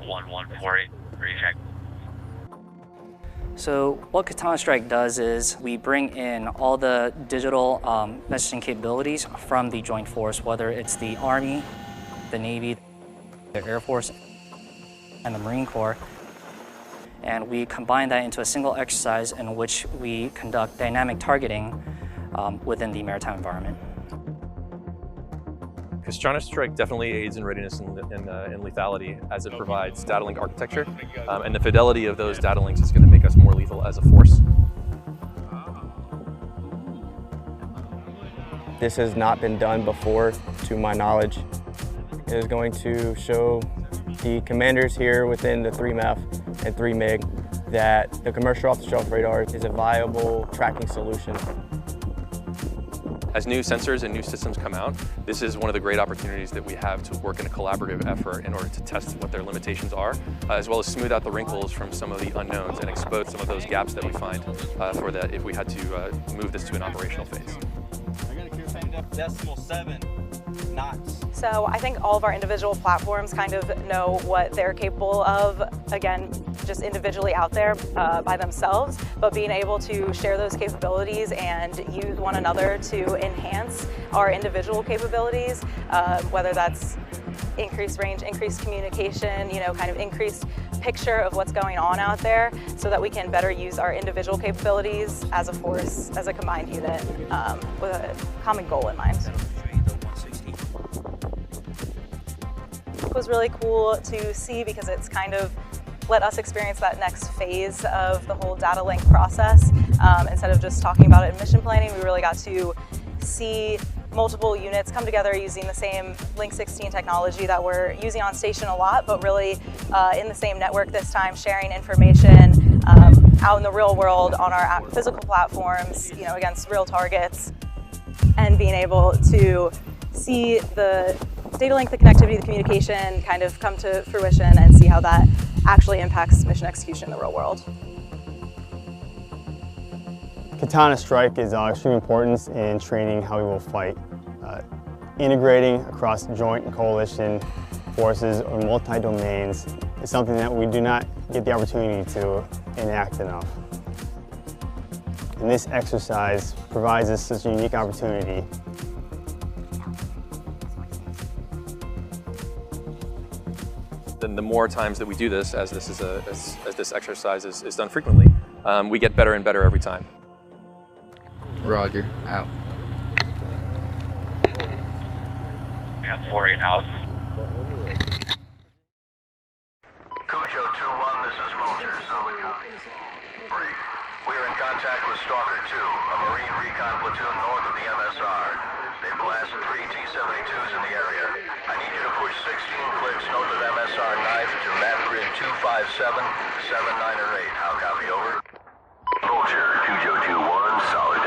1148, recheck. So what Katana Strike does is we bring in all the digital messaging capabilities from the Joint Force, whether it's the Army, the Navy, the Air Force, and the Marine Corps. And we combine that into a single exercise in which we conduct dynamic targeting within the maritime environment. Katana Strike definitely aids in readiness and lethality as it provides data link architecture, and the fidelity of those data links is going to make us more lethal as a force. This has not been done before, to my knowledge. It is going to show the commanders here within the III MEF and III MiG that the commercial off-the-shelf radar is a viable tracking solution. As new sensors and new systems come out, this is one of the great opportunities that we have to work in a collaborative effort in order to test what their limitations are, as well as smooth out the wrinkles from some of the unknowns and expose some of those gaps that we find for that if we had to move this to an operational phase. I got a clear thing up .7 knots. So I think all of our individual platforms kind of know what they're capable of, again, just individually out there by themselves, but being able to share those capabilities and use one another to enhance our individual capabilities, whether that's increased range, increased communication, kind of increased picture of what's going on out there so that we can better use our individual capabilities as a force, as a combined unit with a common goal in mind. It was really cool to see because it's kind of let us experience that next phase of the whole data link process. Instead of just talking about it in mission planning, we really got to see multiple units come together using the same Link 16 technology that we're using on station a lot, but really in the same network this time, sharing information out in the real world on our physical platforms, against real targets, and being able to see the data link, the connectivity, the communication kind of come to fruition and see how that actually impacts mission execution in the real world. Katana Strike is of extreme importance in training how we will fight. Integrating across joint and coalition forces or multi-domains is something that we do not get the opportunity to enact enough. And this exercise provides us such a unique opportunity. Then the more times that we do this, as this exercise is done frequently, we get better and better every time. Roger, out. Yeah, 48 out. Cujo 2-1, this is Vulture, solid copy. Brief. We are in contact with Stalker 2, a Marine recon platoon north of the MSR. They blasted 3 T-72s in the area. I need you to push 16 clicks north of MSR knife to map grid 257, 79 or 8. How copy, over? Vulture, Cujo 2-1, solid